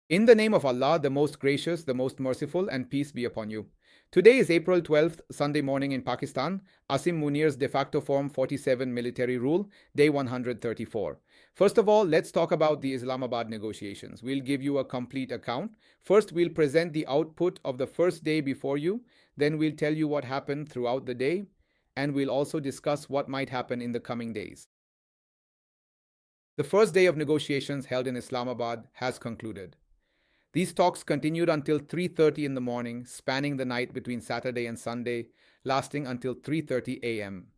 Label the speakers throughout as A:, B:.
A: In the name of Allah, the most gracious, the most merciful, and peace be upon you. Today is April 12th, Sunday morning in Pakistan, Asim Munir's de facto Form 47 military rule, day 134. First of all, let's talk about the Islamabad negotiations. We'll give you a complete account. First, we'll present the output of the first day before you. Then, we'll tell you what happened throughout the day. And we'll also discuss what might happen in the coming days. The first day of negotiations held in Islamabad has concluded. These talks continued until 3:30 in the morning, spanning the night between Saturday and Sunday, lasting until 3:30 a.m.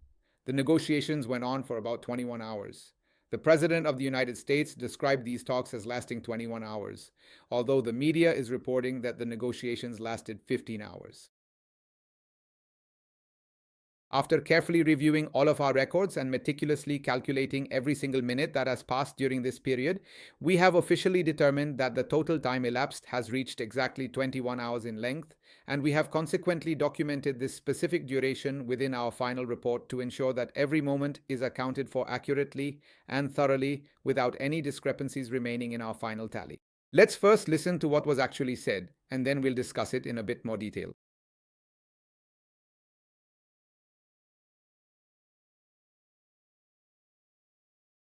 A: The negotiations went on for about 21 hours. The President of the United States described these talks as lasting 21 hours, although the media is reporting that the negotiations lasted 15 hours. After carefully reviewing all of our records and meticulously calculating every single minute that has passed during this period, we have officially determined that the total time elapsed has reached exactly 21 hours in length, and we have consequently documented this specific duration within our final report to ensure that every moment is accounted for accurately and thoroughly without any discrepancies remaining in our final tally. Let's first listen to what was actually said, and then we'll discuss it in a bit more detail.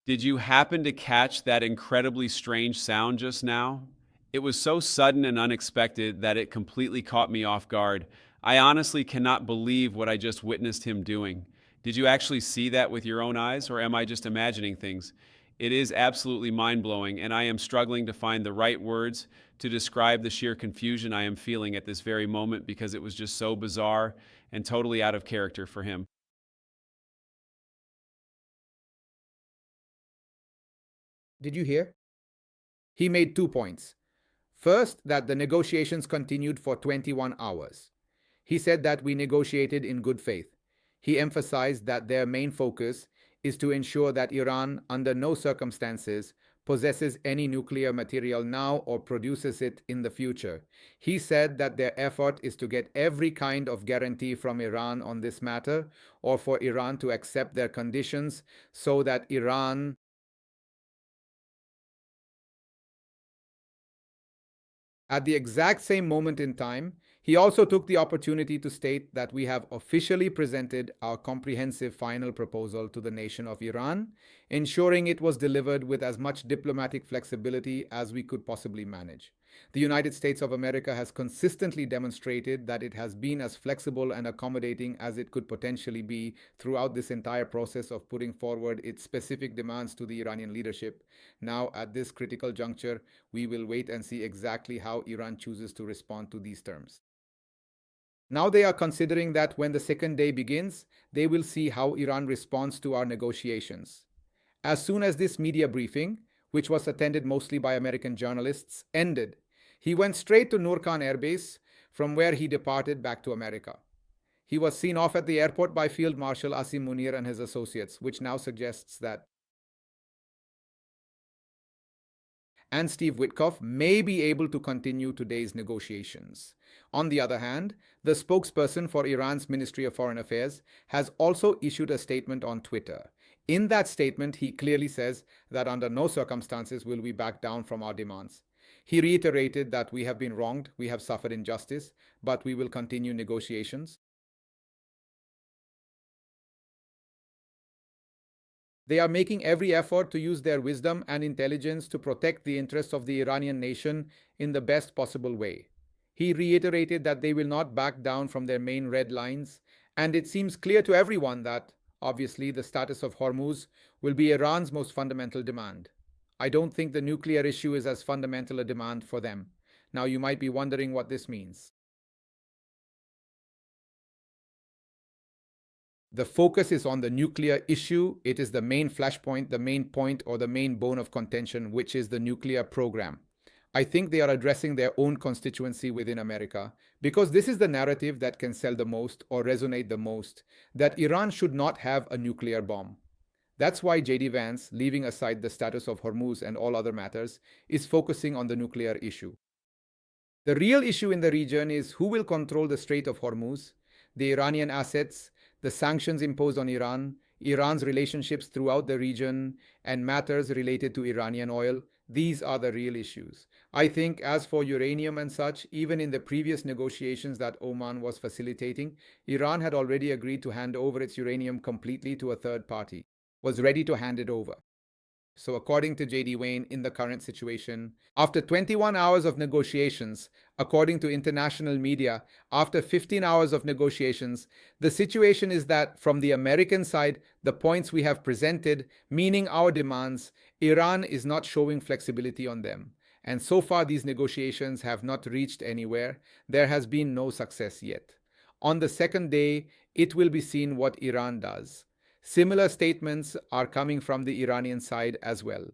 B: Did you happen to catch that incredibly strange sound just now? It was so sudden and unexpected that it completely caught me off guard. I honestly cannot believe what I just witnessed him doing. Did you actually see that with your own eyes, or am I just imagining things? It is absolutely mind blowing, and I am struggling to find the right words to describe the sheer confusion I am feeling at this very moment because it was just so bizarre and totally out of character for him.
A: Did you hear? He made 2 points. First, that the negotiations continued for 21 hours. He said that we negotiated in good faith. He emphasized that their main focus is to ensure that Iran, under no circumstances, possesses any nuclear material now or produces it in the future. He said that their effort is to get every kind of guarantee from Iran on this matter, or for Iran to accept their conditions so that Iran. At the exact same moment in time, he also took the opportunity to state that we have officially presented our comprehensive final proposal to the nation of Iran, ensuring it was delivered with as much diplomatic flexibility as we could possibly manage. The United States of America has consistently demonstrated that it has been as flexible and accommodating as it could potentially be throughout this entire process of putting forward its specific demands to the Iranian leadership. Now, at this critical juncture, we will wait and see exactly how Iran chooses to respond to these terms. Now they are considering that when the second day begins, they will see how Iran responds to our negotiations. As soon as this media briefing, which was attended mostly by American journalists, ended, he went straight to Noor Khan Air Base, from where he departed back to America. He was seen off at the airport by Field Marshal Asim Munir and his associates, which now suggests that and Steve Witkoff may be able to continue today's negotiations. On the other hand, the spokesperson for Iran's Ministry of Foreign Affairs has also issued a statement on Twitter. In that statement, he clearly says that under no circumstances will we back down from our demands. He reiterated that we have been wronged, we have suffered injustice, but we will continue negotiations. They are making every effort to use their wisdom and intelligence to protect the interests of the Iranian nation in the best possible way. He reiterated that they will not back down from their main red lines, and it seems clear to everyone that, obviously, the status of Hormuz will be Iran's most fundamental demand. I don't think the nuclear issue is as fundamental a demand for them. Now, you might be wondering what this means. The focus is on the nuclear issue. It is the main flashpoint, the main point, or the main bone of contention, which is the nuclear program. I think they are addressing their own constituency within America because this is the narrative that can sell the most or resonate the most, that Iran should not have a nuclear bomb. That's why JD Vance, leaving aside the status of Hormuz and all other matters, is focusing on the nuclear issue. The real issue in the region is who will control the Strait of Hormuz, the Iranian assets, the sanctions imposed on Iran, Iran's relationships throughout the region, and matters related to Iranian oil. These are the real issues. I think as for uranium and such, even in the previous negotiations that Oman was facilitating, Iran had already agreed to hand over its uranium completely to a third party, was ready to hand it over. So, according to JD Wayne, in the current situation, after 21 hours of negotiations, according to international media, after 15 hours of negotiations, the situation is that from the American side, the points we have presented, meaning our demands, Iran is not showing flexibility on them. And so far, these negotiations have not reached anywhere. There has been no success yet. On the second day, it will be seen what Iran does. Similar statements are coming from the Iranian side as well.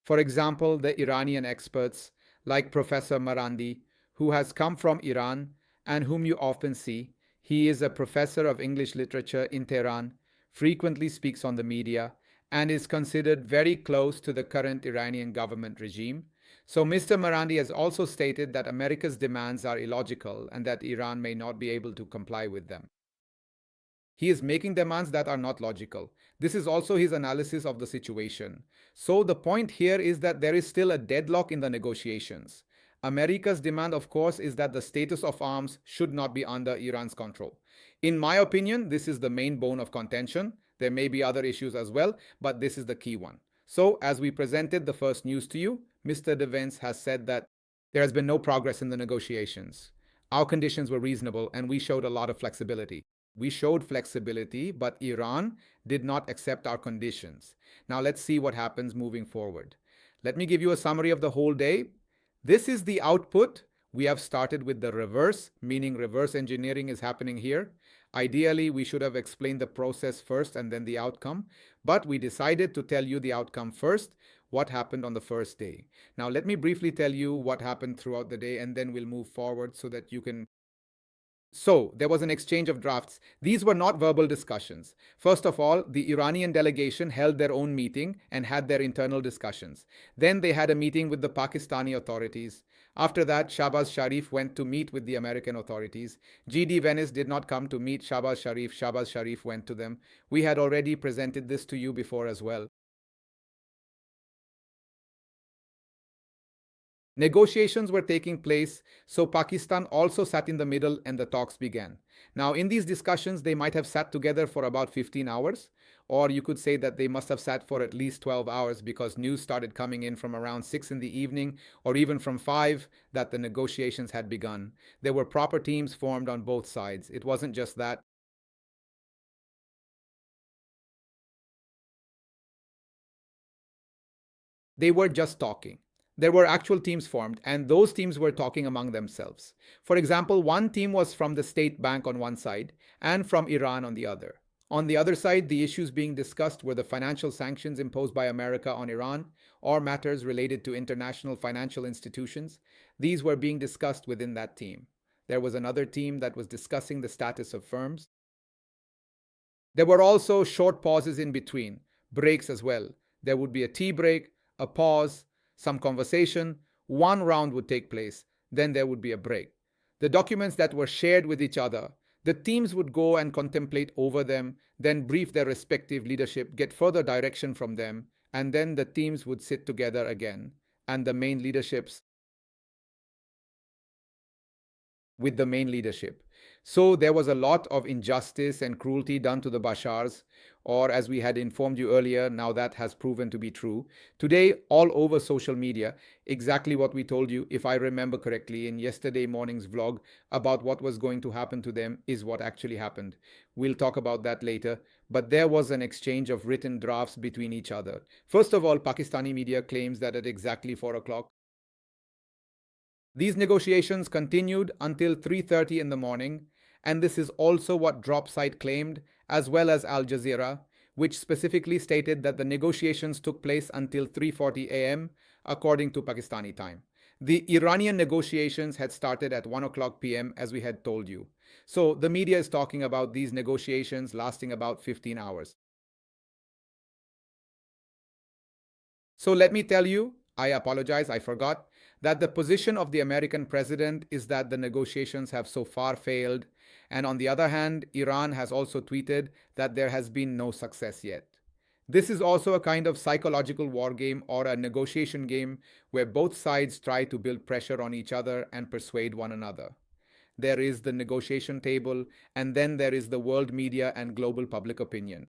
A: For example, the Iranian experts like Professor Marandi, who has come from Iran and whom you often see. He is a professor of English literature in Tehran, frequently speaks on the media, and is considered very close to the current Iranian government regime. So, Mr. Marandi has also stated that America's demands are illogical and that Iran may not be able to comply with them. He is making demands that are not logical. This is also his analysis of the situation. So, the point here is that there is still a deadlock in the negotiations. America's demand, of course, is that the status of arms should not be under Iran's control. In my opinion, this is the main bone of contention. There may be other issues as well, but this is the key one. So, as we presented the first news to you, Mr. Vance has said that there has been no progress in the negotiations. Our conditions were reasonable and we showed a lot of flexibility. We showed flexibility, but Iran did not accept our conditions. Now let's see what happens moving forward. Let me give you a summary of the whole day. This is the output. We have started with the reverse, meaning reverse engineering is happening here. Ideally, we should have explained the process first and then the outcome, but we decided to tell you the outcome first, what happened on the first day. Now, let me briefly tell you what happened throughout the day, and then we'll move forward so that you can. So, there was an exchange of drafts. These were not verbal discussions. First of all, the Iranian delegation held their own meeting and had their internal discussions. Then they had a meeting with the Pakistani authorities. After that, Shahbaz Sharif went to meet with the American authorities. GD Venice did not come to meet Shahbaz Sharif. Shahbaz Sharif went to them. We had already presented this to you before as well. Negotiations were taking place, so Pakistan also sat in the middle and the talks began. Now, in these discussions, they might have sat together for about 15 hours, or you could say that they must have sat for at least 12 hours because news started coming in from around 6 in the evening or even from 5 that the negotiations had begun. There were proper teams formed on both sides. It wasn't just that. They were just talking. There were actual teams formed, and those teams were talking among themselves. For example, one team was from the state bank on one side and from Iran on the other. On the other side, the issues being discussed were the financial sanctions imposed by America on Iran or matters related to international financial institutions. These were being discussed within that team. There was another team that was discussing the status of firms. There were also short pauses in between, breaks as well. There would be a tea break, a pause, some conversation, one round would take place, then there would be a break. The documents that were shared with each other, the teams would go and contemplate over them, then brief their respective leadership, get further direction from them, and then the teams would sit together again, and the main leaderships with the main leadership. So there was a lot of injustice and cruelty done to the Bashars, or as we had informed you earlier, now that has proven to be true. Today, all over social media, exactly what we told you, if I remember correctly, in yesterday morning's vlog about what was going to happen to them is what actually happened. We'll talk about that later. But there was an exchange of written drafts between each other. First of all, Pakistani media claims that at exactly 4 o'clock, these negotiations continued until 3:30 in the morning, and this is also what Dropsite claimed, as well as Al Jazeera, which specifically stated that the negotiations took place until 3:40 a.m. according to Pakistani time. The Iranian negotiations had started at 1 o'clock p.m. as we had told you. So the media is talking about these negotiations lasting about 15 hours. So let me tell you, I apologize, I forgot, that the position of the American president is that the negotiations have so far failed. And on the other hand, Iran has also tweeted that there has been no success yet. This is also a kind of psychological war game or a negotiation game where both sides try to build pressure on each other and persuade one another. There is the negotiation table, and then there is the world media and global public opinion.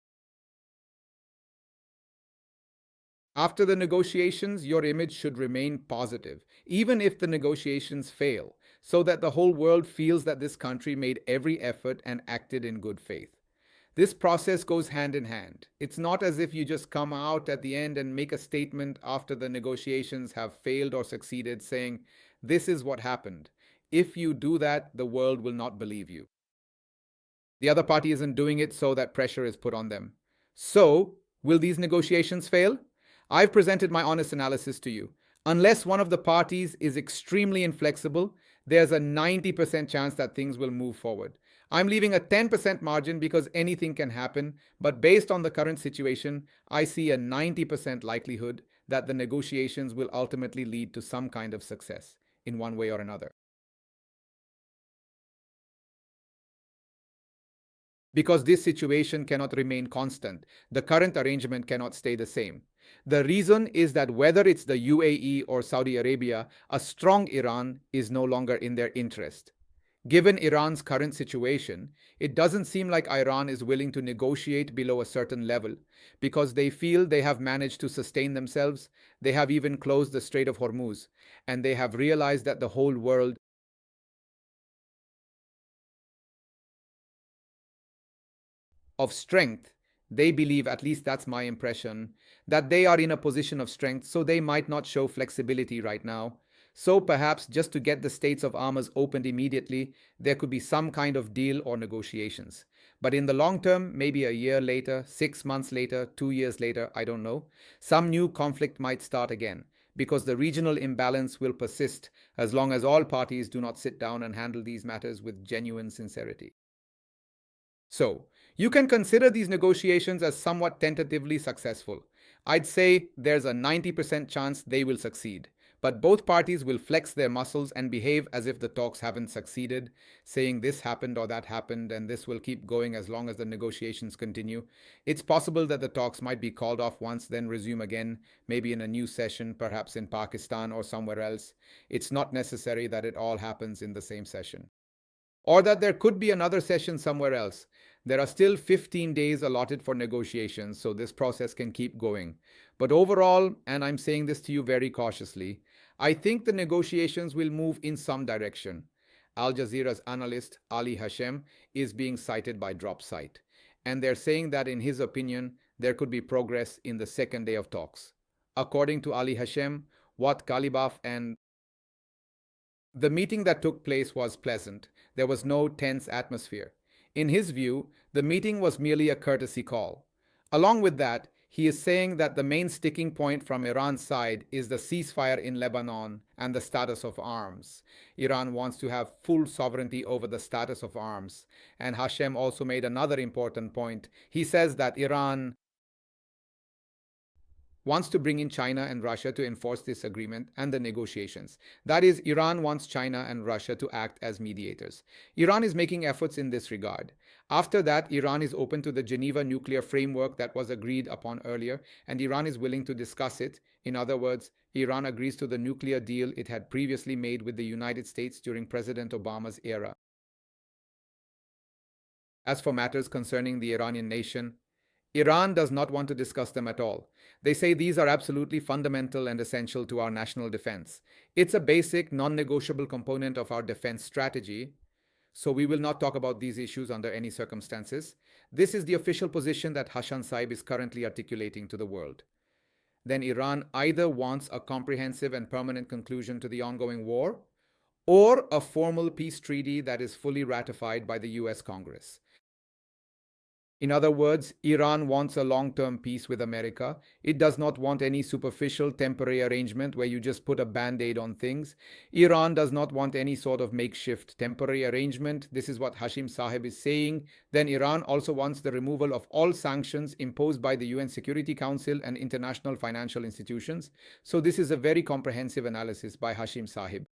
A: After the negotiations, your image should remain positive, even if the negotiations fail, so that the whole world feels that this country made every effort and acted in good faith. This process goes hand in hand. It's not as if you just come out at the end and make a statement after the negotiations have failed or succeeded saying, "This is what happened." If you do that, the world will not believe you. The other party isn't doing it, so that pressure is put on them. So, will these negotiations fail? I've presented my honest analysis to you. Unless one of the parties is extremely inflexible, there's a 90% chance that things will move forward. I'm leaving a 10% margin because anything can happen, but based on the current situation, I see a 90% likelihood that the negotiations will ultimately lead to some kind of success in one way or another. Because this situation cannot remain constant. The current arrangement cannot stay the same. The reason is that whether it's the UAE or Saudi Arabia, a strong Iran is no longer in their interest. Given Iran's current situation, it doesn't seem like Iran is willing to negotiate below a certain level because they feel they have managed to sustain themselves. They have even closed the Strait of Hormuz, and they have realized that the whole world of strength, they believe, at least that's my impression, that they are in a position of strength, so they might not show flexibility right now. So perhaps just to get the states of arms opened immediately, there could be some kind of deal or negotiations. But in the long term, maybe a year later, 6 months later, 2 years later, I don't know, some new conflict might start again because the regional imbalance will persist as long as all parties do not sit down and handle these matters with genuine sincerity. So, you can consider these negotiations as somewhat tentatively successful. I'd say there's a 90% chance they will succeed, but both parties will flex their muscles and behave as if the talks haven't succeeded, saying this happened or that happened, and this will keep going as long as the negotiations continue. It's possible that the talks might be called off once, then resume again, maybe in a new session, perhaps in Pakistan or somewhere else. It's not necessary that it all happens in the same session or that there could be another session somewhere else. There are still 15 days allotted for negotiations, so this process can keep going. But overall, and I'm saying this to you very cautiously, I think the negotiations will move in some direction. Al Jazeera's analyst Ali Hashem is being cited by Dropsite, and they're saying that in his opinion, there could be progress in the second day of talks. According to Ali Hashem, what Kalibaf and the meeting that took place was pleasant. There was no tense atmosphere. In his view, the meeting was merely a courtesy call. Along with that, he is saying that the main sticking point from Iran's side is the ceasefire in Lebanon and the status of arms. Iran wants to have full sovereignty over the status of arms. And Hashem also made another important point. He says that Iran wants to bring in China and Russia to enforce this agreement and the negotiations. That is, Iran wants China and Russia to act as mediators. Iran is making efforts in this regard. After that, Iran is open to the Geneva nuclear framework that was agreed upon earlier, and Iran is willing to discuss it. In other words, Iran agrees to the nuclear deal it had previously made with the United States during President Obama's era. As for matters concerning the Iranian nation, Iran does not want to discuss them at all. They say these are absolutely fundamental and essential to our national defense. It's a basic, non negotiable component of our defense strategy, so we will not talk about these issues under any circumstances. This is the official position that Hassan Saib is currently articulating to the world. Then Iran either wants a comprehensive and permanent conclusion to the ongoing war, or a formal peace treaty that is fully ratified by the US Congress. In other words, Iran wants a long term peace with America. It does not want any superficial temporary arrangement where you just put a band aid on things. Iran does not want any sort of makeshift temporary arrangement. This is what Hashim Sahib is saying. Then Iran also wants the removal of all sanctions imposed by the UN Security Council and international financial institutions. So, this is a very comprehensive analysis by Hashim Sahib.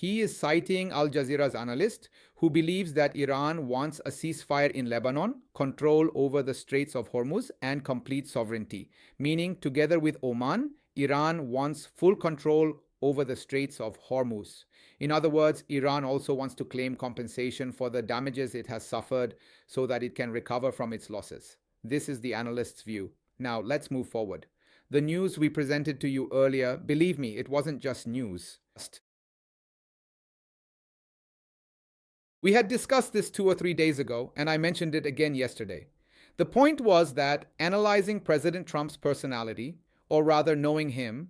A: he is citing Al Jazeera's analyst who believes that Iran wants a ceasefire in Lebanon, control over the Straits of Hormuz, and complete sovereignty, meaning, together with Oman, Iran wants full control over the Straits of Hormuz. In other words, Iran also wants to claim compensation for the damages it has suffered so that it can recover from its losses. This is the analyst's view. Now, let's move forward. The news we presented to you earlier, believe me, it wasn't just news. We had discussed this 2 or 3 days ago, and I mentioned it again yesterday. The point was that analyzing President Trump's personality, or rather knowing him,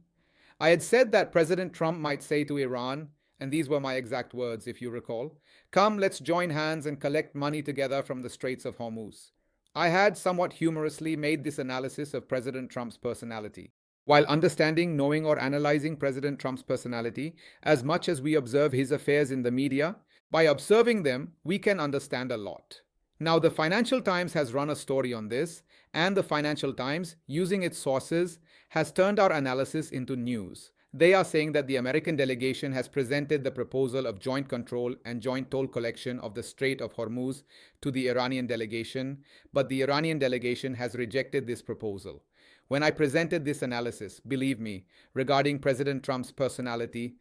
A: I had said that President Trump might say to Iran, and these were my exact words if you recall, come, let's join hands and collect money together from the Straits of Hormuz. I had somewhat humorously made this analysis of President Trump's personality. While understanding, knowing, or analyzing President Trump's personality, as much as we observe his affairs in the media, by observing them, we can understand a lot. Now, the Financial Times has run a story on this, and the Financial Times, using its sources, has turned our analysis into news. They are saying that the American delegation has presented the proposal of joint control and joint toll collection of the Strait of Hormuz to the Iranian delegation, but the Iranian delegation has rejected this proposal. When I presented this analysis, believe me, regarding President Trump's personality,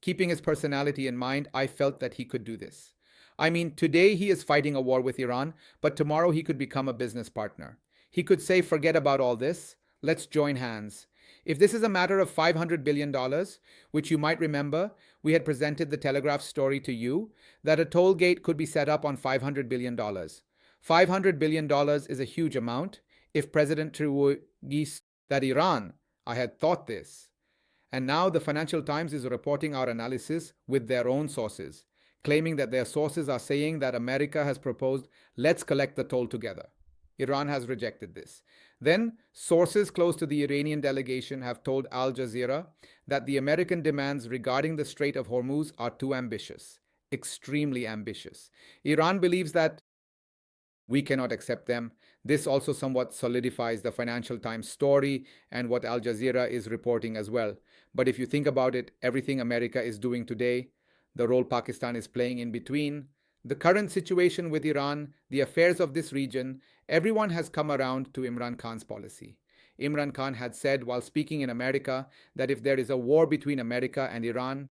A: keeping his personality in mind, I felt that he could do this. I mean, today he is fighting a war with Iran, but tomorrow he could become a business partner. He could say, forget about all this, let's join hands. If this is a matter of $500 billion, which you might remember, we had presented the Telegraph story to you, that a toll gate could be set up on $500 billion. $500 billion is a huge amount. If President Trudeau that Iran, I had thought this. And now the Financial Times is reporting our analysis with their own sources, claiming that their sources are saying that America has proposed, let's collect the toll together. Iran has rejected this. Then, sources close to the Iranian delegation have told Al Jazeera that the American demands regarding the Strait of Hormuz are too ambitious, extremely ambitious. Iran believes that we cannot accept them. This also somewhat solidifies the Financial Times story and what Al Jazeera is reporting as well. But if you think about it, everything America is doing today, the role Pakistan is playing in between, the current situation with Iran, the affairs of this region, everyone has come around to Imran Khan's policy. Imran Khan had said while speaking in America that if there is a war between America and Iran,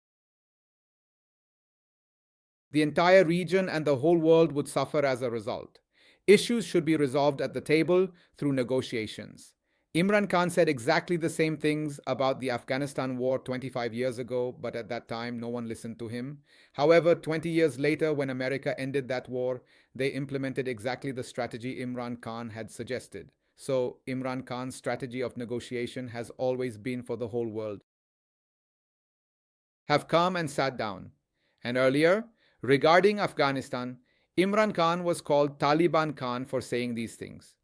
A: the entire region and the whole world would suffer as a result. Issues should be resolved at the table through negotiations. Imran Khan said exactly the same things about the Afghanistan war 25 years ago, but at that time no one listened to him. However, 20 years later, when America ended that war, they implemented exactly the strategy Imran Khan had suggested. So, Imran Khan's strategy of negotiation has always been for the whole world. Have come and sat down. And earlier, regarding Afghanistan, Imran Khan was called Taliban Khan for saying these things.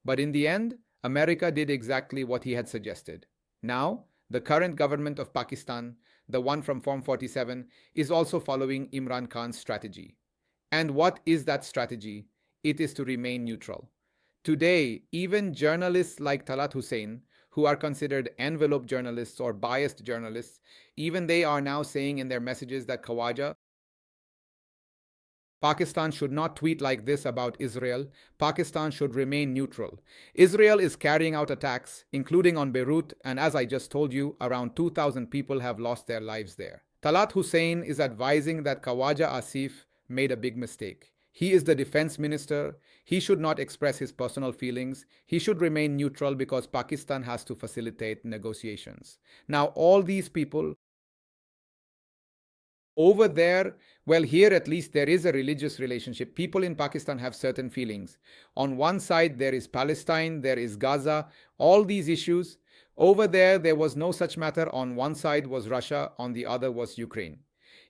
A: But in the end, America did exactly what he had suggested. Now, the current government of Pakistan, the one from Form 47, is also following Imran Khan's strategy. And what is that strategy? It is to remain neutral. Today, even journalists like Talat Hussein, who are considered envelope journalists or biased journalists, even they are now saying in their messages that Khawaja, Pakistan should not tweet like this about Israel. Pakistan should remain neutral. Israel is carrying out attacks, including on Beirut, and as I just told you, around 2,000 people have lost their lives there. Talat Hussein is advising that Khawaja Asif made a big mistake. He is the defense minister. He should not express his personal feelings. He should remain neutral because Pakistan has to facilitate negotiations. Now, all these people over there, well, here at least there is a religious relationship. People in Pakistan have certain feelings. On one side, there is Palestine, there is Gaza, all these issues. Over there was no such matter. On one side was Russia, on the other was Ukraine.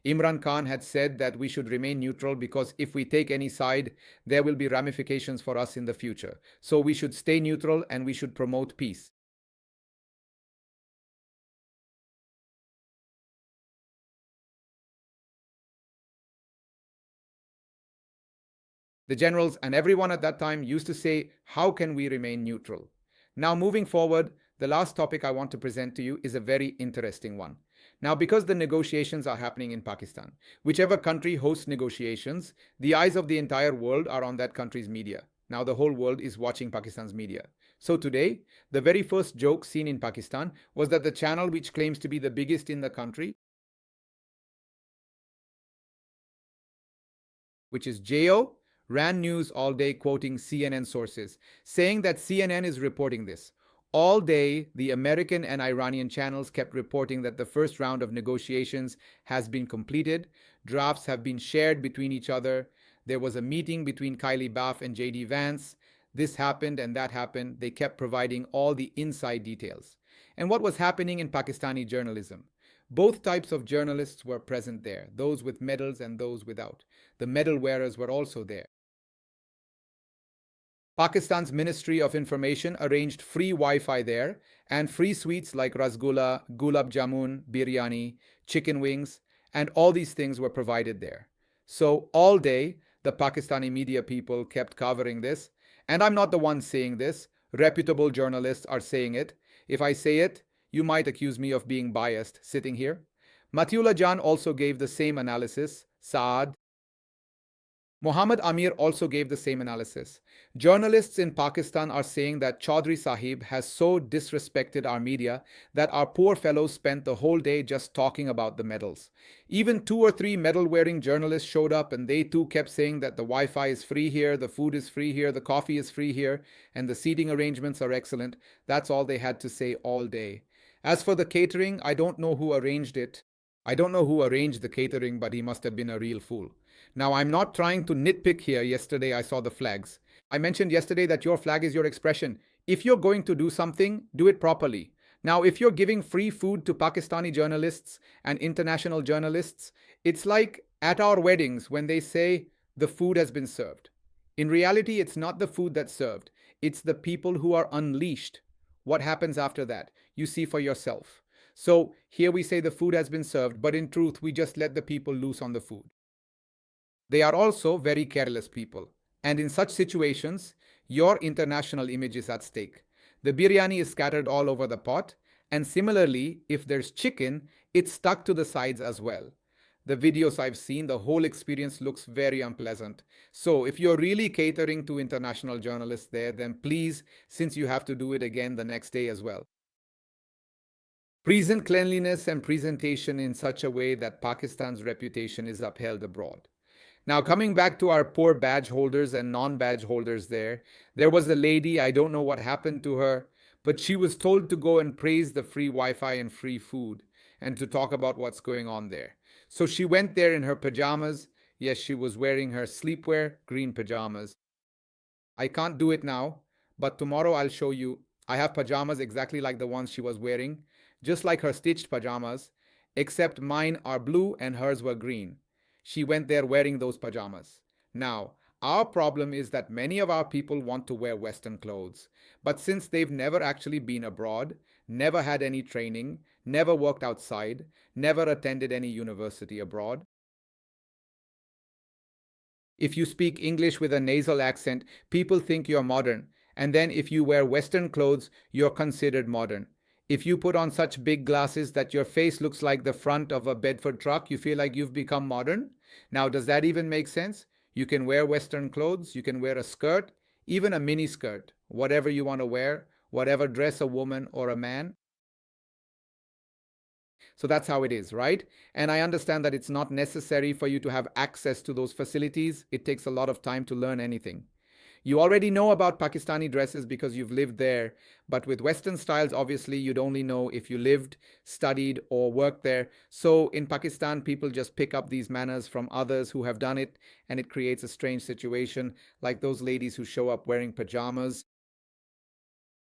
A: Imran Khan had said that we should remain neutral because if we take any side, there will be ramifications for us in the future. So we should stay neutral and we should promote peace. The generals and everyone at that time used to say, how can we remain neutral? Now, moving forward, the last topic I want to present to you is a very interesting one. Now, because the negotiations are happening in Pakistan, whichever country hosts negotiations, the eyes of the entire world are on that country's media. Now, the whole world is watching Pakistan's media. So, today, the very first joke seen in Pakistan was that the channel which claims to be the biggest in the country, which is JO, ran news all day quoting CNN sources, saying that CNN is reporting this. All day, the American and Iranian channels kept reporting that the first round of negotiations has been completed, drafts have been shared between each other, there was a meeting between Kylie Baff and JD Vance, this happened and that happened. They kept providing all the inside details. And what was happening in Pakistani journalism? Both types of journalists were present there, those with medals and those without. The medal wearers were also there. Pakistan's Ministry of Information arranged free Wi-Fi there and free sweets like rasgulla, gulab jamun, biryani, chicken wings, and all these things were provided there. So all day, the Pakistani media people kept covering this. And I'm not the one saying this. Reputable journalists are saying it. If I say it, you might accuse me of being biased sitting here. Matiullah Jan also gave the same analysis. Saad, Mohammad Amir also gave the same analysis. Journalists in Pakistan are saying that Chaudhry Sahib has so disrespected our media that our poor fellows spent the whole day just talking about the medals. Even 2 or 3 medal-wearing journalists showed up and they too kept saying that the Wi-Fi is free here, the food is free here, the coffee is free here, and the seating arrangements are excellent. That's all they had to say all day. As for the catering, I don't know who arranged it. I don't know who arranged the catering, but he must have been a real fool. Now, I'm not trying to nitpick here. Yesterday, I saw the flags. I mentioned yesterday that your flag is your expression. If you're going to do something, do it properly. Now, if you're giving free food to Pakistani journalists and international journalists, it's like at our weddings when they say the food has been served. In reality, it's not the food that's served, it's the people who are unleashed. What happens after that? You see for yourself. So here we say the food has been served, but in truth, we just let the people loose on the food. They are also very careless people. And in such situations, your international image is at stake. The biryani is scattered all over the pot, and similarly, if there's chicken, it's stuck to the sides as well. The videos I've seen, the whole experience looks very unpleasant. So, if you're really catering to international journalists there, then please, since you have to do it again the next day as well, present cleanliness and presentation in such a way that Pakistan's reputation is upheld abroad. Now, coming back to our poor badge holders and non-badge holders there was a lady, I don't know what happened to her, but she was told to go and praise the free Wi-Fi and free food and to talk about what's going on there. So she went there in her pajamas. Yes, she was wearing her sleepwear, green pajamas. I can't do it now, but tomorrow I'll show you. I have pajamas exactly like the ones she was wearing, just like her stitched pajamas, except mine are blue and hers were green. She went there wearing those pajamas. Now, our problem is that many of our people want to wear Western clothes, but since they've never actually been abroad, never had any training, never worked outside, never attended any university abroad, if you speak English with a nasal accent, people think you're modern. And then if you wear Western clothes, you're considered modern. If you put on such big glasses that your face looks like the front of a Bedford truck, you feel like you've become modern. Now, does that even make sense? You can wear Western clothes, you can wear a skirt, even a mini skirt, whatever you want to wear, whatever dress a woman or a man. So that's how it is, right? And I understand that it's not necessary for you to have access to those facilities. It takes a lot of time to learn anything. You already know about Pakistani dresses because you've lived there, but with Western styles, obviously, you'd only know if you lived, studied, or worked there. So in Pakistan, people just pick up these manners from others who have done it, and it creates a strange situation, like those ladies who show up wearing pajamas.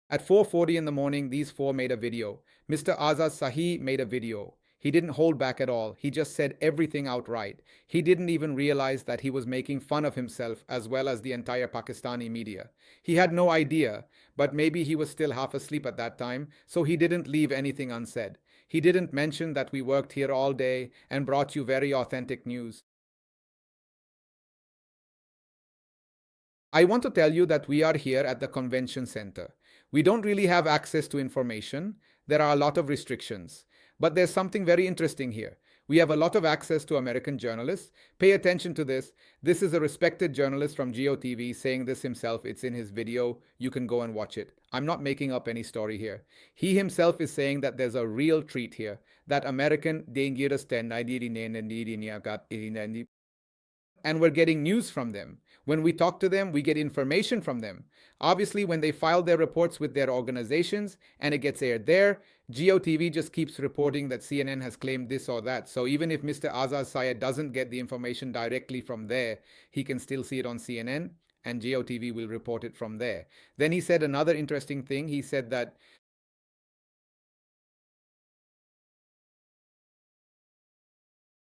A: At 4:40 in the morning, these four made a video. Mr. Azaz Sahi made a video. He didn't hold back at all. He just said everything outright. He didn't even realize that he was making fun of himself as well as the entire Pakistani media. He had no idea, but maybe he was still half asleep at that time, so he didn't leave anything unsaid. He didn't mention that we worked here all day and brought you very authentic news. I want to tell you that we are here at the convention center. We don't really have access to information. There are a lot of restrictions. But there's something very interesting here. We have a lot of access to American journalists. Pay attention to this. This is a respected journalist from GeoTV saying this himself. It's in his video. You can go and watch it. I'm not making up any story here. He himself is saying that there's a real treat here. That American and we're getting news from them. When we talk to them, we get information from them. Obviously, when they file their reports with their organizations and it gets aired there, GeoTV just keeps reporting that CNN has claimed this or that. So even if Mr. Azaz Syed doesn't get the information directly from there, he can still see it on CNN and GeoTV will report it from there. Then he said another interesting thing. He said that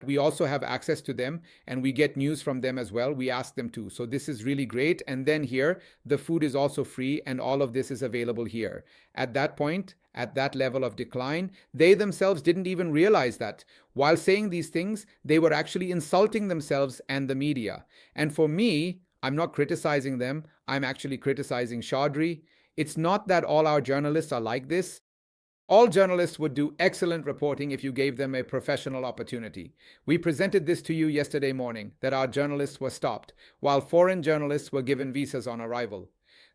A: we also have access to them and we get news from them as well. We ask them to. So this is really great. And then here, the food is also free and all of this is available here. At that point, at that level of decline, they themselves didn't even realize that. While saying these things, they were actually insulting themselves and the media. And for me, I'm not criticizing them. I'm actually criticizing Chaudhry. It's not that all our journalists are like this. All journalists would do excellent reporting if you gave them a professional opportunity. We presented this to you yesterday morning, that our journalists were stopped, while foreign journalists were given visas on arrival.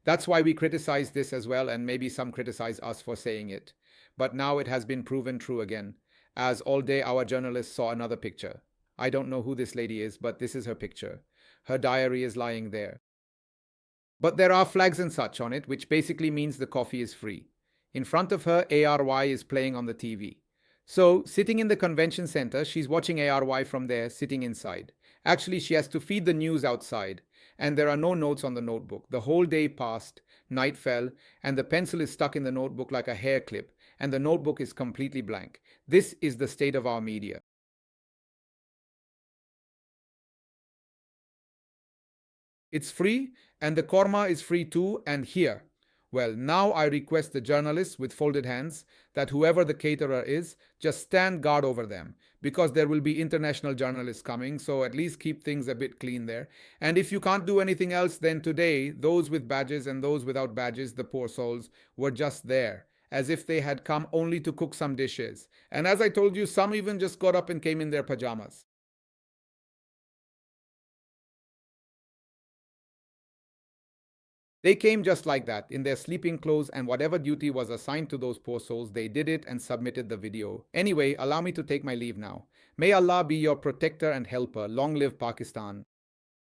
A: That's why we criticize this as well, and maybe some criticize us for saying it. But now it has been proven true again, as all day our journalists saw another picture. I don't know who this lady is, but this is her picture. Her diary is lying there. But there are flags and such on it, which basically means the coffee is free. In front of her, ARY is playing on the TV. So, sitting in the convention center, she's watching ARY from there, sitting inside. Actually, she has to feed the news outside, and there are no notes on the notebook. The whole day passed, night fell, and the pencil is stuck in the notebook like a hair clip, and the notebook is completely blank. This is the state of our media. It's free, and the korma is free too, and here. Well, now I request the journalists with folded hands that whoever the caterer is, just stand guard over them because there will be international journalists coming, so at least keep things a bit clean there. And if you can't do anything else, then today, those with badges and those without badges, the poor souls, were just there, as if they had come only to cook some dishes. And as I told you, some even just got up and came in their pajamas. They came just like that, in their sleeping clothes, and whatever duty was assigned to those poor souls, they did it and submitted the video. Anyway, allow me to take my leave now. May Allah be your protector and helper. Long live Pakistan.